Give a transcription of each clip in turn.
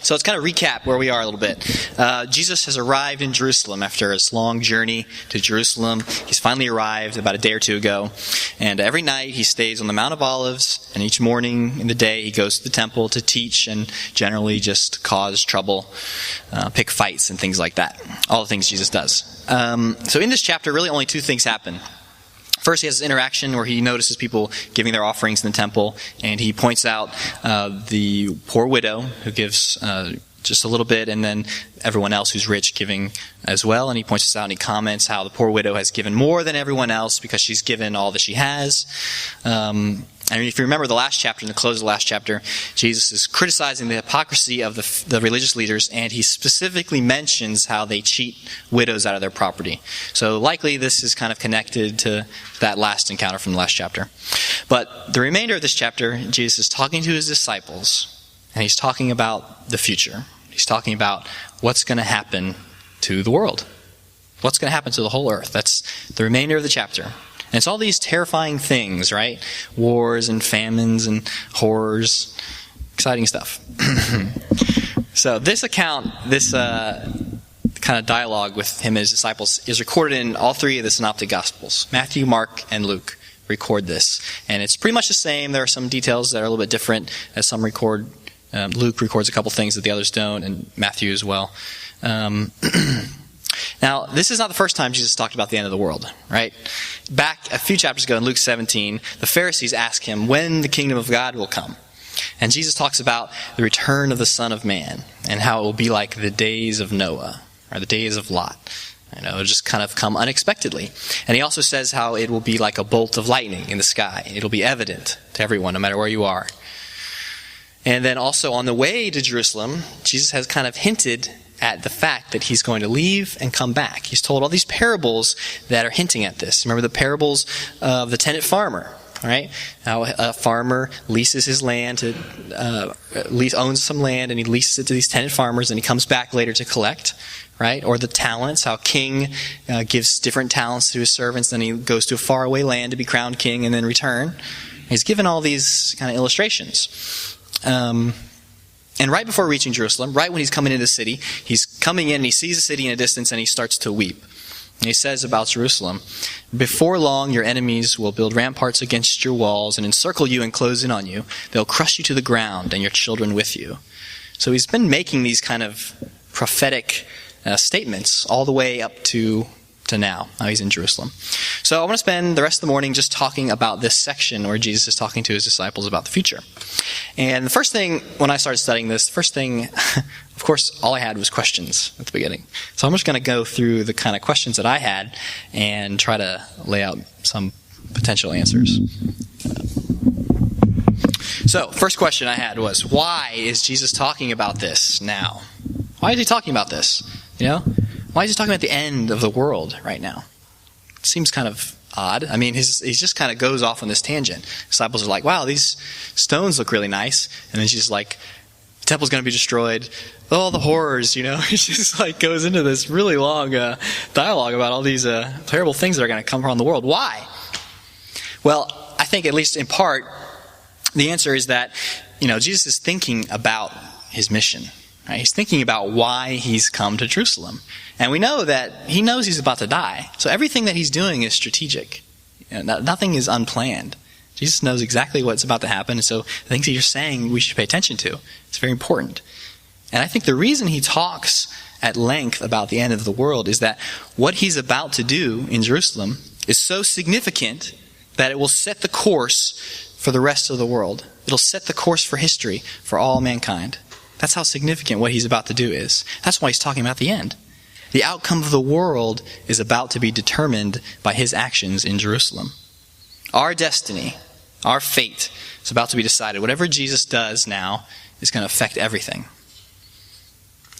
So let's kind of recap where we are a little bit. Jesus has arrived in Jerusalem after his long journey to Jerusalem. He's finally arrived about a day or two ago. And every night he stays on the Mount of Olives, and each morning in the day he goes to the temple to teach and generally just cause trouble, pick fights and things like that. All the things Jesus does. So in this chapter, really only two things happen. First, he has this interaction where he notices people giving their offerings in the temple, and he points out the poor widow who gives just a little bit, and then everyone else who's rich giving as well. And he points this out and he comments how the poor widow has given more than everyone else because she's given all that she has. And if you remember the last chapter, in the close of the last chapter, Jesus is criticizing the hypocrisy of the religious leaders, and he specifically mentions how they cheat widows out of their property. So likely this is kind of connected to that last encounter from the last chapter. But the remainder of this chapter, Jesus is talking to his disciples, and he's talking about the future. He's talking about what's going to happen to the world. What's going to happen to the whole earth. That's the remainder of the chapter. And it's all these terrifying things, right? Wars and famines and horrors. Exciting stuff. So this account, this kind of dialogue with him and his disciples is recorded in all three of the Synoptic Gospels. Matthew, Mark, and Luke record this. And it's pretty much the same. There are some details that are a little bit different as some record. Luke records a couple things that the others don't, and Matthew as well. Now, this is not the first time Jesus talked about the end of the world, right? Back a few chapters ago in Luke 17, the Pharisees ask him when the kingdom of God will come. And Jesus talks about the return of the Son of Man and how it will be like the days of Noah or the days of Lot. It'll just kind of come unexpectedly. And he also says how it will be like a bolt of lightning in the sky. It'll be evident to everyone, no matter where you are. And then also on the way to Jerusalem, Jesus has kind of hinted at the fact that he's going to leave and come back. He's told all these parables that are hinting at this. Remember the parables of the tenant farmer, right? How a farmer leases his land owns some land, and he leases it to these tenant farmers, and he comes back later to collect, right? Or the talents, how king gives different talents to his servants, then he goes to a faraway land to be crowned king and then return. He's given all these kind of illustrations. And right before reaching Jerusalem, right when he's coming into the city, he's coming in and he sees the city in a distance and he starts to weep. And he says about Jerusalem, "Before long your enemies will build ramparts against your walls and encircle you and close in on you. They'll crush you to the ground and your children with you." So he's been making these kind of prophetic statements all the way up to now. Now he's in Jerusalem. So I want to spend the rest of the morning just talking about this section where Jesus is talking to his disciples about the future. And the first thing, when I started studying this, of course, all I had was questions at the beginning. So I'm just going to go through the kind of questions that I had and try to lay out some potential answers. So, first question I had was, why is Jesus talking about this now? Why is he talking about this? Why is he talking about the end of the world right now? It seems kind of odd. I mean, he just kind of goes off on this tangent. Disciples are like, wow, these stones look really nice. And then she's like, the temple's going to be destroyed. All the horrors, He just like goes into this really long dialogue about all these terrible things that are going to come around the world. Why? Well, I think at least in part, the answer is that, Jesus is thinking about his mission. Right? He's thinking about why he's come to Jerusalem. And we know that he knows he's about to die. So everything that he's doing is strategic. Nothing is unplanned. Jesus knows exactly what's about to happen. And so the things that you're saying we should pay attention to. It's very important. And I think the reason he talks at length about the end of the world is that what he's about to do in Jerusalem is so significant that it will set the course for the rest of the world. It'll set the course for history, for all mankind. That's how significant what he's about to do is. That's why he's talking about the end. The outcome of the world is about to be determined by his actions in Jerusalem. Our destiny, our fate, is about to be decided. Whatever Jesus does now is going to affect everything.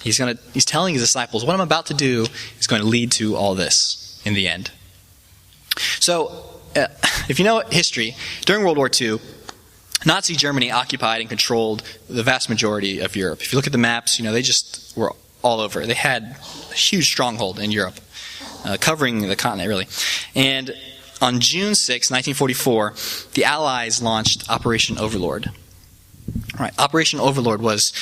He's telling his disciples, what I'm about to do is going to lead to all this in the end. So, if you know history, during World War II, Nazi Germany occupied and controlled the vast majority of Europe. If you look at the maps, they just were all over. They had a huge stronghold in Europe, covering the continent, really. And on June 6, 1944, the Allies launched Operation Overlord. All right, Operation Overlord was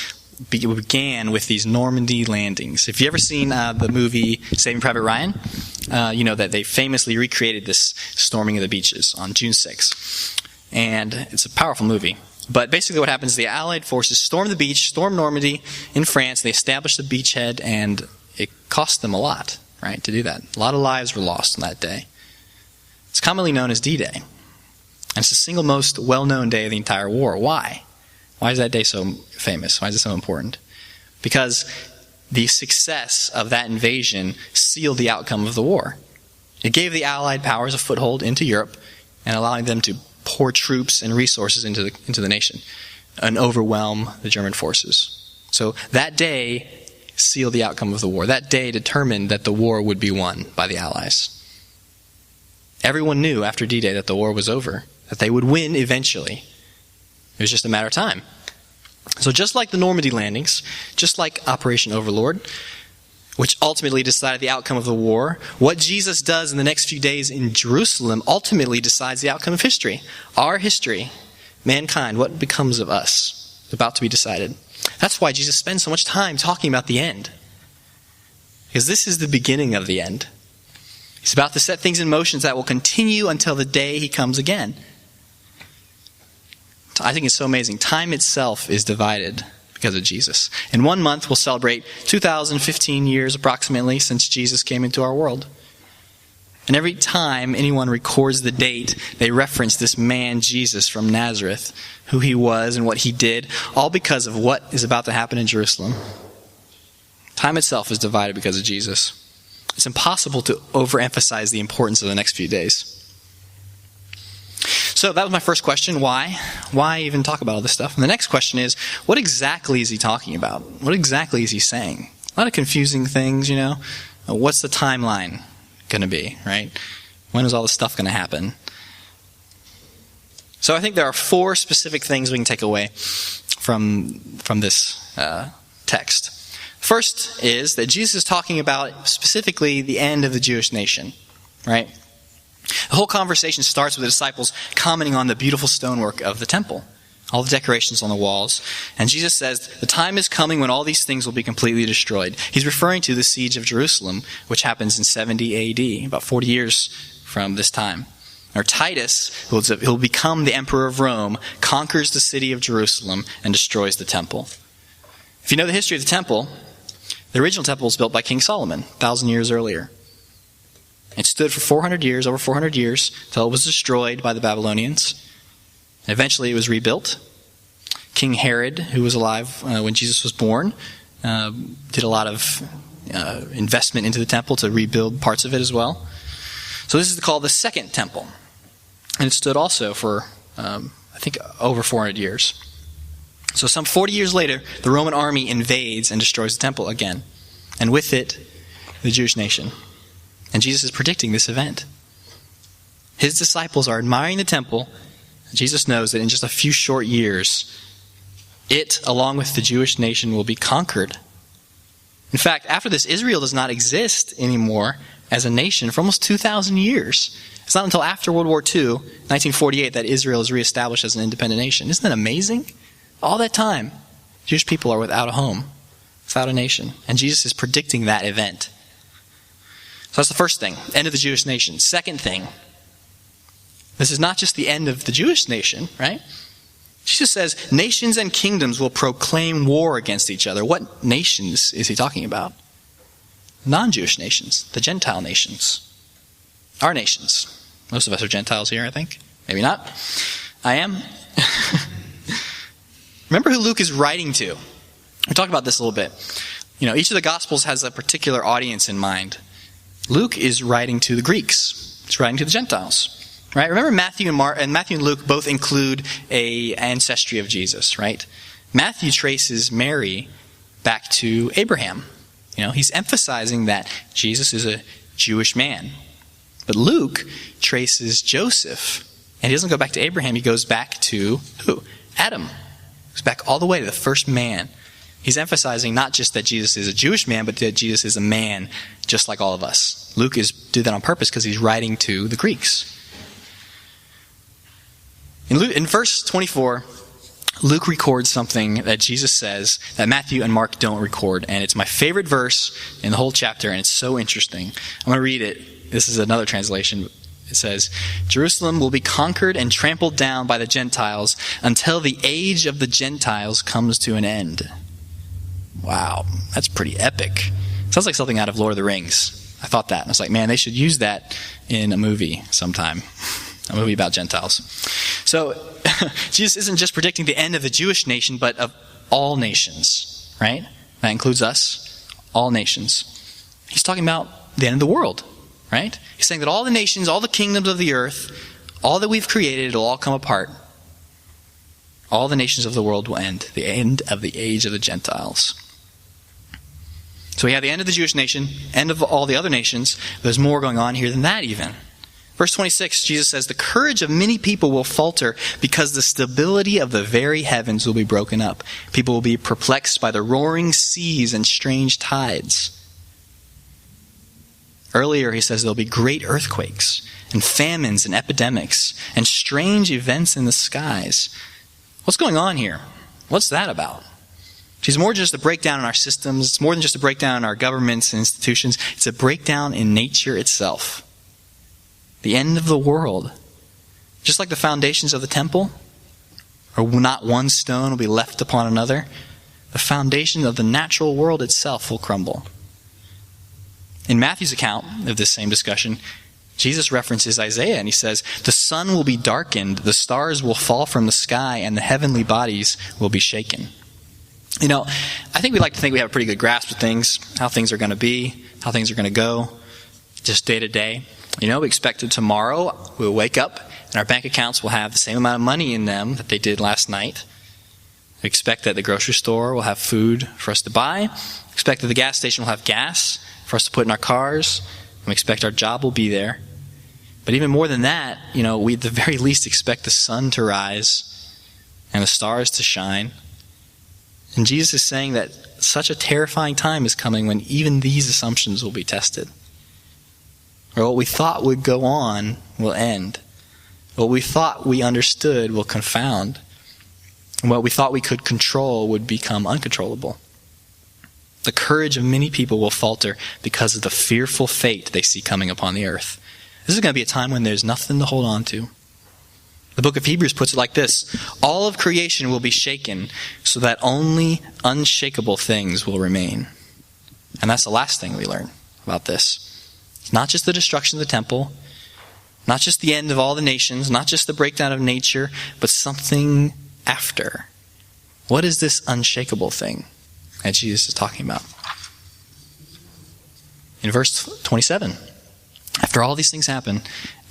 began with these Normandy landings. If you ever seen the movie Saving Private Ryan, you know that they famously recreated this storming of the beaches on June 6th. And it's a powerful movie. But basically what happens is the Allied forces storm the beach, storm Normandy in France. They establish the beachhead, and it cost them a lot, right, to do that. A lot of lives were lost on that day. It's commonly known as D-Day. And it's the single most well-known day of the entire war. Why? Why is that day so famous? Why is it so important? Because the success of that invasion sealed the outcome of the war. It gave the Allied powers a foothold into Europe and allowing them to pour troops and resources into the nation and overwhelm the German forces. So that day sealed the outcome of the war. That day determined that the war would be won by the Allies. Everyone knew after D-Day that the war was over, that they would win eventually. It was just a matter of time. So just like the Normandy landings, just like Operation Overlord, which ultimately decided the outcome of the war, what Jesus does in the next few days in Jerusalem ultimately decides the outcome of history. Our history, mankind, what becomes of us, is about to be decided. That's why Jesus spends so much time talking about the end. Because this is the beginning of the end. He's about to set things in motion that will continue until the day he comes again. I think it's so amazing. Time itself is divided because of Jesus. In 1 month, we'll celebrate 2015 years approximately since Jesus came into our world. And every time anyone records the date, they reference this man, Jesus from Nazareth, who he was and what he did, all because of what is about to happen in Jerusalem. Time itself is divided because of Jesus. It's impossible to overemphasize the importance of the next few days. So that was my first question. Why? Why even talk about all this stuff? And the next question is, what exactly is he talking about? What exactly is he saying? A lot of confusing things, you know. What's the timeline going to be, right? When is all this stuff going to happen? So I think there are 4 specific things we can take away from this text. First is that Jesus is talking about specifically the end of the Jewish nation, right? The whole conversation starts with the disciples commenting on the beautiful stonework of the temple, all the decorations on the walls. And Jesus says, the time is coming when all these things will be completely destroyed. He's referring to the siege of Jerusalem, which happens in 70 AD, about 40 years from this time. Or Titus, who will become the emperor of Rome, conquers the city of Jerusalem and destroys the temple. If you know the history of the temple, the original temple was built by King Solomon 1,000 years earlier. It stood for 400 years, over 400 years, until it was destroyed by the Babylonians. And eventually it was rebuilt. King Herod, who was alive when Jesus was born, did a lot of investment into the temple to rebuild parts of it as well. So this is called the Second Temple. And it stood also for, I think, over 400 years. So some 40 years later, the Roman army invades and destroys the temple again. And with it, the Jewish nation. And Jesus is predicting this event. His disciples are admiring the temple. Jesus knows that in just a few short years, it, along with the Jewish nation, will be conquered. In fact, after this, Israel does not exist anymore as a nation for almost 2,000 years. It's not until after World War II, 1948, that Israel is reestablished as an independent nation. Isn't that amazing? All that time, Jewish people are without a home, without a nation. And Jesus is predicting that event. So that's the first thing, end of the Jewish nation. Second thing, this is not just the end of the Jewish nation, right? Jesus says nations and kingdoms will proclaim war against each other. What nations is he talking about? Non-Jewish nations, the Gentile nations. Our nations. Most of us are Gentiles here, I think. Maybe not. I am. Remember who Luke is writing to. We talked about this a little bit. You know, each of the Gospels has a particular audience in mind. Luke is writing to the Greeks. He's writing to the Gentiles. Right? Remember Matthew and Luke both include an ancestry of Jesus, right? Matthew traces Mary back to Abraham. You know, he's emphasizing that Jesus is a Jewish man. But Luke traces Joseph. And he doesn't go back to Abraham, he goes back to who? Adam. He goes back all the way to the first man. He's emphasizing not just that Jesus is a Jewish man, but that Jesus is a man just like all of us. Luke did that on purpose because he's writing to the Greeks. In verse 24, Luke records something that Jesus says that Matthew and Mark don't record. And it's my favorite verse in the whole chapter, and it's so interesting. I'm going to read it. This is another translation. It says, Jerusalem will be conquered and trampled down by the Gentiles until the age of the Gentiles comes to an end. Wow, that's pretty epic. Sounds like something out of Lord of the Rings. I thought that. And I was like, man, they should use that in a movie sometime. A movie about Gentiles. So, Jesus isn't just predicting the end of the Jewish nation, but of all nations, right? That includes us, all nations. He's talking about the end of the world, right? He's saying that all the nations, all the kingdoms of the earth, all that we've created, it'll all come apart. All the nations of the world will end. The end of the age of the Gentiles. So we have the end of the Jewish nation, end of all the other nations. There's more going on here than that even. Verse 26, Jesus says, the courage of many people will falter because the stability of the very heavens will be broken up. People will be perplexed by the roaring seas and strange tides. Earlier, he says there'll be great earthquakes and famines and epidemics and strange events in the skies. What's going on here? What's that about? It's more than just a breakdown in our systems. It's more than just a breakdown in our governments and institutions. It's a breakdown in nature itself. The end of the world. Just like the foundations of the temple, or not one stone will be left upon another, the foundation of the natural world itself will crumble. In Matthew's account of this same discussion, Jesus references Isaiah, and he says, the sun will be darkened, the stars will fall from the sky, and the heavenly bodies will be shaken. You know, I think we like to think we have a pretty good grasp of things, how things are going to be, how things are going to go, just day to day. You know, we expect that tomorrow we'll wake up and our bank accounts will have the same amount of money in them that they did last night. We expect that the grocery store will have food for us to buy. We expect that the gas station will have gas for us to put in our cars. And we expect our job will be there. But even more than that, you know, we at the very least expect the sun to rise and the stars to shine. And Jesus is saying that such a terrifying time is coming when even these assumptions will be tested. Or what we thought would go on will end. What we thought we understood will confound. And what we thought we could control would become uncontrollable. The courage of many people will falter because of the fearful fate they see coming upon the earth. This is going to be a time when there's nothing to hold on to. The book of Hebrews puts it like this: all of creation will be shaken so that only unshakable things will remain. And that's the last thing we learn about this. It's not just the destruction of the temple, not just the end of all the nations, not just the breakdown of nature, but something after. What is this unshakable thing that Jesus is talking about? In verse 27, after all these things happen,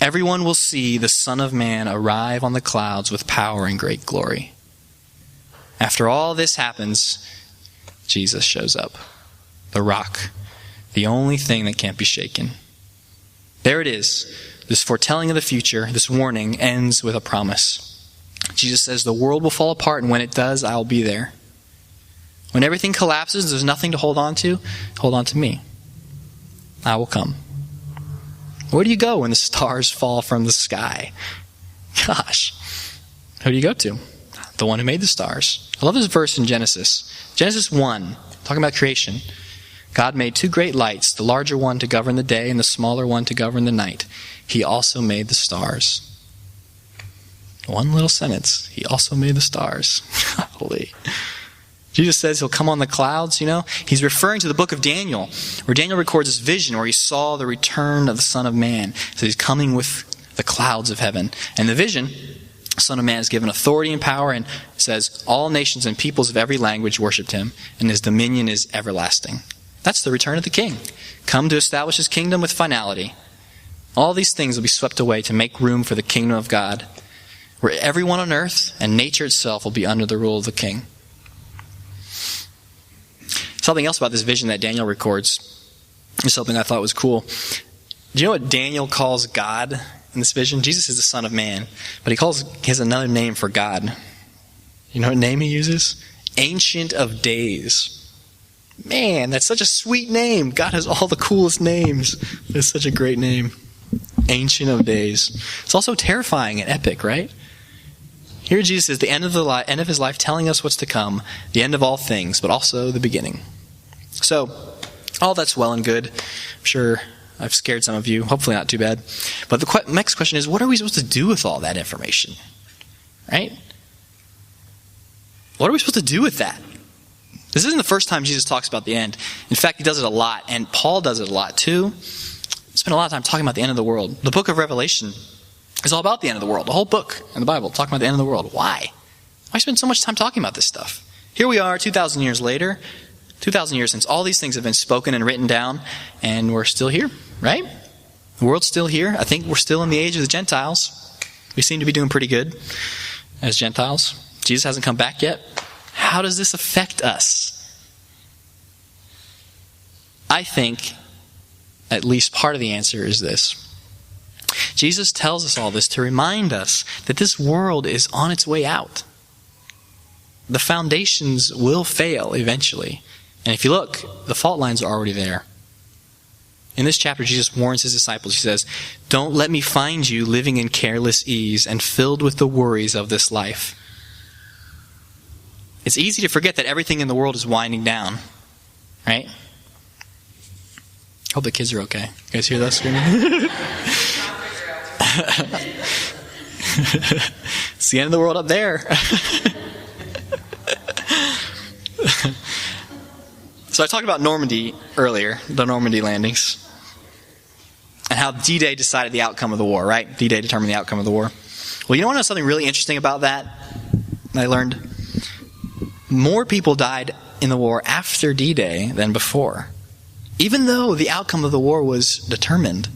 everyone will see the Son of Man arrive on the clouds with power and great glory. After all this happens, Jesus shows up. The rock, the only thing that can't be shaken. There it is. This foretelling of the future, this warning, ends with a promise. Jesus says, the world will fall apart, and when it does, I'll be there. When everything collapses, there's nothing to hold on to me. I will come. Where do you go when the stars fall from the sky? Gosh, who do you go to? The one who made the stars. I love this verse in Genesis. Genesis 1, talking about creation. God made two great lights, the larger one to govern the day and the smaller one to govern the night. He also made the stars. One little sentence. He also made the stars. Holy. Jesus says he'll come on the clouds, you know. He's referring to the book of Daniel, where Daniel records this vision where he saw the return of the Son of Man. So he's coming with the clouds of heaven. And the vision, the Son of Man is given authority and power, and it says all nations and peoples of every language worshipped him, and his dominion is everlasting. That's the return of the King, come to establish his kingdom with finality. All these things will be swept away to make room for the kingdom of God, where everyone on earth and nature itself will be under the rule of the King. Something else about this vision that Daniel records is something I thought was cool. Do you know what Daniel calls God in this vision? Jesus is the Son of Man, but he has another name for God. You know what name he uses? Ancient of Days. Man, that's such a sweet name. God has all the coolest names. It's such a great name. Ancient of Days. It's also terrifying and epic, right? Here Jesus is the end of his life telling us what's to come, the end of all things, but also the beginning. So, all that's well and good. I'm sure I've scared some of you. Hopefully not too bad. But the next question is, what are we supposed to do with all that information? Right? What are we supposed to do with that? This isn't the first time Jesus talks about the end. In fact, he does it a lot, and Paul does it a lot too. Spend a lot of time talking about the end of the world. The book of Revelation is all about the end of the world. The whole book in the Bible talking about the end of the world. Why? Why spend so much time talking about this stuff? Here we are 2,000 years later. 2,000 years since all these things have been spoken and written down, and we're still here, right? The world's still here. I think we're still in the age of the Gentiles. We seem to be doing pretty good as Gentiles. Jesus hasn't come back yet. How does this affect us? I think at least part of the answer is this. Jesus tells us all this to remind us that this world is on its way out. The foundations will fail eventually. And if you look, the fault lines are already there. In this chapter, Jesus warns his disciples. He says, "Don't let me find you living in careless ease and filled with the worries of this life." It's easy to forget that everything in the world is winding down, right? Hope the kids are okay. You guys hear that screaming? It's the end of the world up there. So I talked about Normandy earlier, the Normandy landings, and how D-Day decided the outcome of the war, right? D-Day determined the outcome of the war. Well, you want to know something really interesting about that I learned? More people died in the war after D-Day than before, even though the outcome of the war was determined.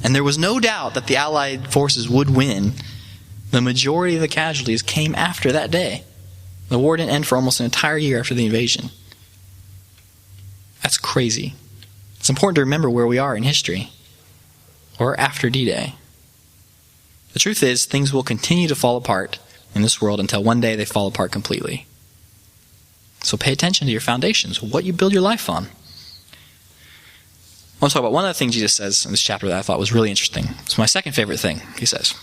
And there was no doubt that the Allied forces would win. The majority of the casualties came after that day. The war didn't end for almost an entire year after the invasion. That's crazy. It's important to remember where we are in history, or after D-Day. The truth is, things will continue to fall apart in this world until one day they fall apart completely. So pay attention to your foundations, what you build your life on. I want to talk about one other thing Jesus says in this chapter that I thought was really interesting. It's my second favorite thing, he says.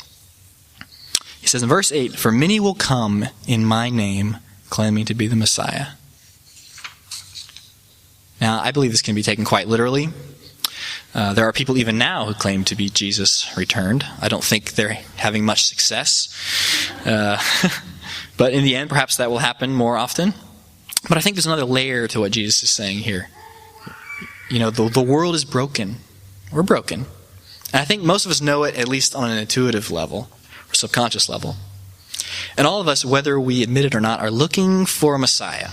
He says in verse 8, "For many will come in my name, claiming to be the Messiah." Now, I believe this can be taken quite literally. There are people even now who claim to be Jesus returned. I don't think they're having much success. But in the end, perhaps that will happen more often. But I think there's another layer to what Jesus is saying here. You know, the world is broken. We're broken. And I think most of us know it, at least on an intuitive level, or subconscious level. And all of us, whether we admit it or not, are looking for a Messiah,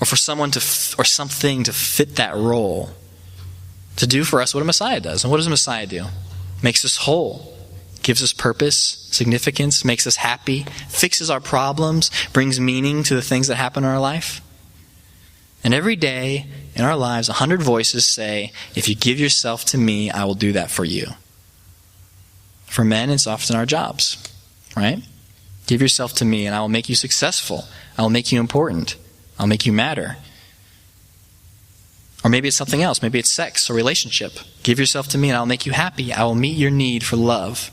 or for someone or something to fit that role, to do for us what a Messiah does. And what does a Messiah do? Makes us whole, gives us purpose, significance, makes us happy, fixes our problems, brings meaning to the things that happen in our life. And every day in our lives, 100 voices say, "If you give yourself to me, I will do that for you." For men, it's often our jobs, right? Give yourself to me and I will make you successful. I will make you important. I'll make you matter. Or maybe it's something else. Maybe it's sex or relationship. Give yourself to me and I'll make you happy. I will meet your need for love.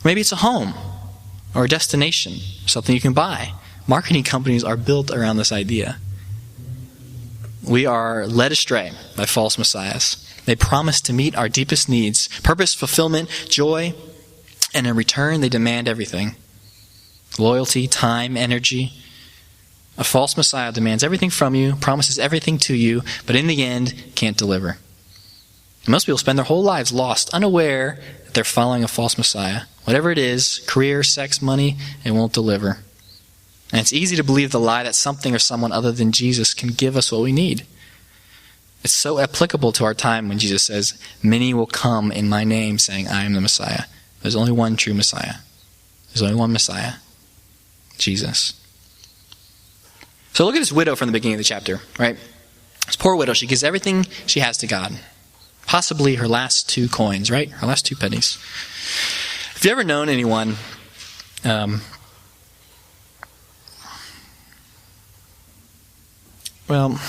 Or maybe it's a home or a destination, something you can buy. Marketing companies are built around this idea. We are led astray by false messiahs. They promise to meet our deepest needs, purpose, fulfillment, joy, and in return they demand everything. Loyalty, time, energy. A false messiah demands everything from you, promises everything to you, but in the end can't deliver. And most people spend their whole lives lost, unaware that they're following a false messiah. Whatever it is, career, sex, money, it won't deliver. And it's easy to believe the lie that something or someone other than Jesus can give us what we need. It's so applicable to our time when Jesus says, "Many will come in my name saying, I am the Messiah." There's only one true Messiah. There's only one Messiah. Jesus. So look at this widow from the beginning of the chapter, right? This poor widow, she gives everything she has to God. Possibly her last 2 coins, right? Her last 2 pennies. Have you ever known anyone well,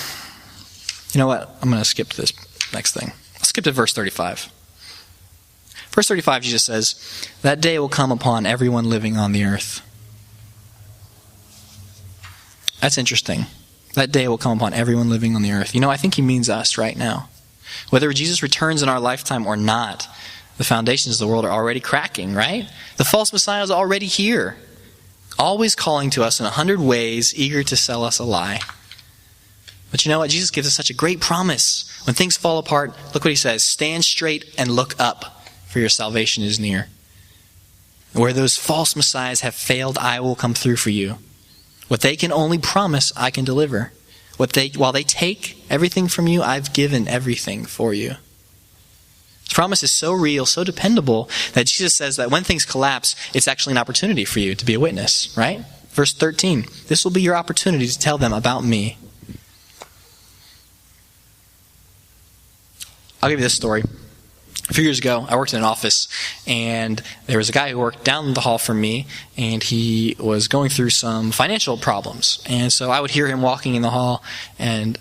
you know what? I'm going to skip to this next thing. I'll skip to verse 35. Verse 35, Jesus says, "That day will come upon everyone living on the earth. That's interesting. That day will come upon everyone living on the earth. I think he means us right now. Whether Jesus returns in our lifetime or not, the foundations of the world are already cracking, right? The false Messiah is already here, always calling to us in 100 ways, eager to sell us a lie. But you know what? Jesus gives us such a great promise. When things fall apart, look what he says. Stand straight and look up, for your salvation is near. Where those false messiahs have failed, I will come through for you. What they can only promise, I can deliver. While they take everything from you, I've given everything for you. This promise is so real, so dependable, that Jesus says that when things collapse, it's actually an opportunity for you to be a witness, right? Verse 13, this will be your opportunity to tell them about me. I'll give you this story. A few years ago, I worked in an office, and there was a guy who worked down the hall from me, and he was going through some financial problems. And so I would hear him walking in the hall, and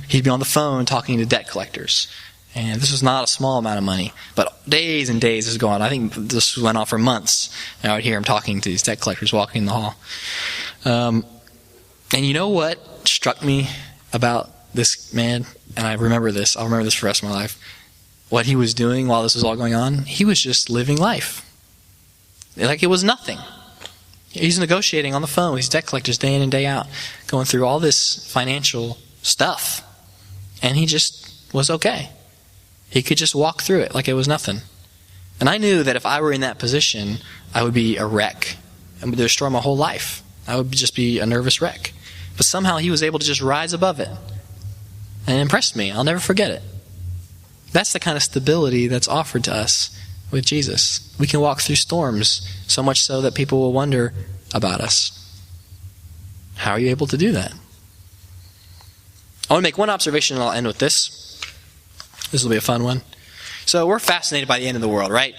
he'd be on the phone talking to debt collectors. And this was not a small amount of money, but days and days this was going on. I think this went on for months, and I would hear him talking to these debt collectors walking in the hall. And you know what struck me about this man? And I remember this. I'll remember this for the rest of my life. What he was doing while this was all going on, he was just living life. Like it was nothing. He's negotiating on the phone with these debt collectors day in and day out, going through all this financial stuff. And he just was okay. He could just walk through it like it was nothing. And I knew that if I were in that position, I would be a wreck. It would destroy my whole life. I would just be a nervous wreck. But somehow he was able to just rise above it. And it impressed me. I'll never forget it. That's the kind of stability that's offered to us with Jesus. We can walk through storms, so much so that people will wonder about us. How are you able to do that? I want to make one observation, and I'll end with this. This will be a fun one. So we're fascinated by the end of the world, right?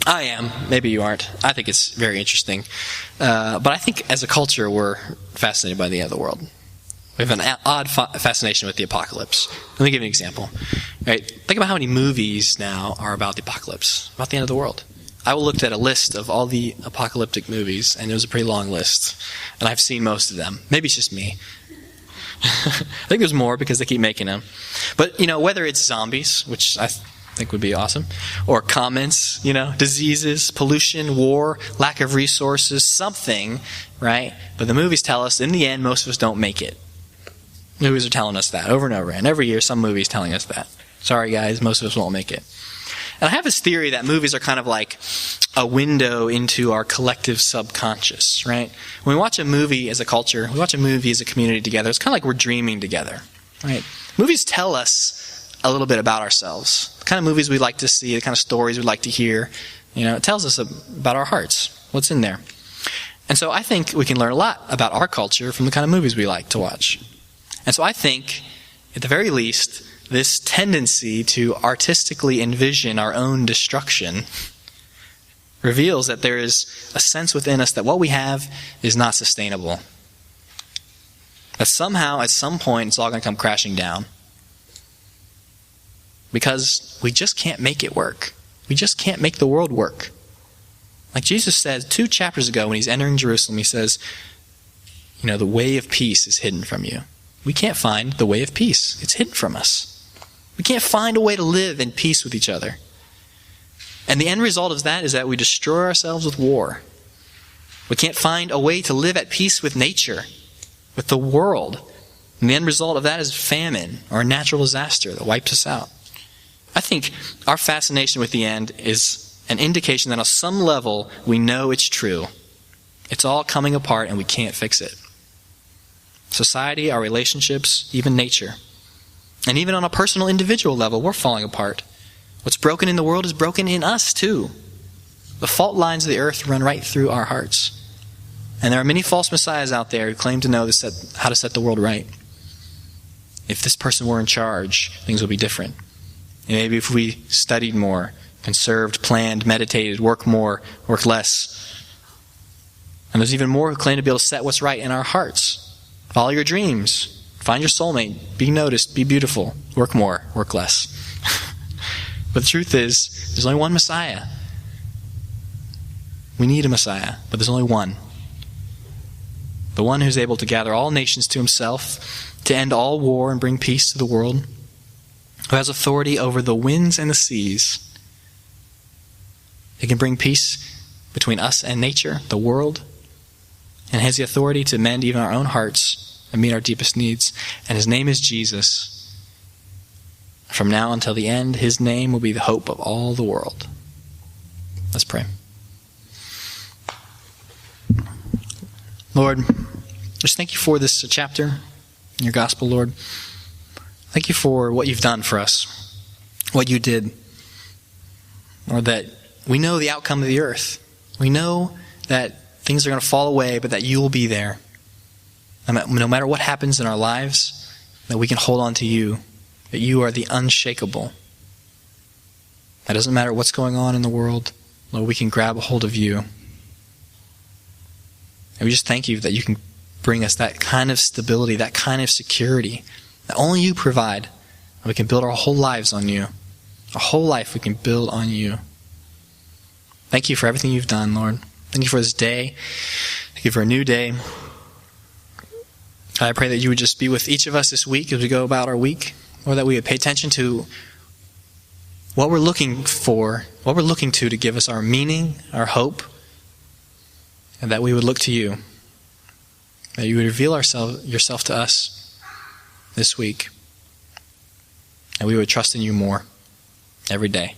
I am. Maybe you aren't. I think it's very interesting. But I think as a culture, we're fascinated by the end of the world. We have an odd fascination with the apocalypse. Let me give you an example. Right? Think about how many movies now are about the apocalypse, about the end of the world. I looked at a list of all the apocalyptic movies, and it was a pretty long list. And I've seen most of them. Maybe it's just me. I think there's more because they keep making them. But, whether it's zombies, which I think would be awesome, or comments, diseases, pollution, war, lack of resources, something, right? But the movies tell us, in the end, most of us don't make it. Movies are telling us that over and over. And every year, some movies telling us that. Sorry, guys, most of us won't make it. And I have this theory that movies are kind of like a window into our collective subconscious, right? When we watch a movie as a culture, we watch a movie as a community together, it's kind of like we're dreaming together, right? Movies tell us a little bit about ourselves, the kind of movies we like to see, the kind of stories we like to hear. It tells us about our hearts, what's in there. And so I think we can learn a lot about our culture from the kind of movies we like to watch. And so I think, at the very least, this tendency to artistically envision our own destruction reveals that there is a sense within us that what we have is not sustainable. That somehow, at some point, it's all going to come crashing down. Because we just can't make it work. We just can't make the world work. Like Jesus said 2 chapters ago when he's entering Jerusalem, he says, the way of peace is hidden from you. We can't find the way of peace. It's hidden from us. We can't find a way to live in peace with each other. And the end result of that is that we destroy ourselves with war. We can't find a way to live at peace with nature, with the world. And the end result of that is famine or a natural disaster that wipes us out. I think our fascination with the end is an indication that on some level we know it's true. It's all coming apart and we can't fix it. Society, our relationships, even nature. And even on a personal, individual level, we're falling apart. What's broken in the world is broken in us too. The fault lines of the earth run right through our hearts. And there are many false messiahs out there who claim to know how to set the world right. If this person were in charge, things would be different. And maybe if we studied more, conserved, planned, meditated, work more, work less. And there's even more who claim to be able to set what's right in our hearts. Follow your dreams. Find your soulmate. Be noticed. Be beautiful. Work more. Work less. But the truth is, there's only one Messiah. We need a Messiah, but there's only one. the one who's able to gather all nations to himself, to end all war and bring peace to the world, who has authority over the winds and the seas. He can bring peace between us and nature, the world, and has the authority to mend even our own hearts and meet our deepest needs. And his name is Jesus. From now until the end, his name will be the hope of all the world. Let's pray. Lord, just thank you for this chapter in your gospel, Lord. Thank you for what you've done for us, what you did, Lord, that we know the outcome of the earth. We know that things are going to fall away, but that you will be there. No matter what happens in our lives, that we can hold on to you, that you are the unshakable. It doesn't matter what's going on in the world, Lord, we can grab a hold of you. And we just thank you that you can bring us that kind of stability, that kind of security that only you provide. And we can build our whole lives on you. Our whole life we can build on you. Thank you for everything you've done, Lord. Thank you for this day. Thank you for a new day. I pray that you would just be with each of us this week as we go about our week, or that we would pay attention to what we're looking for, what we're looking to give us our meaning, our hope, and that we would look to you. That you would reveal yourself to us this week. And we would trust in you more every day.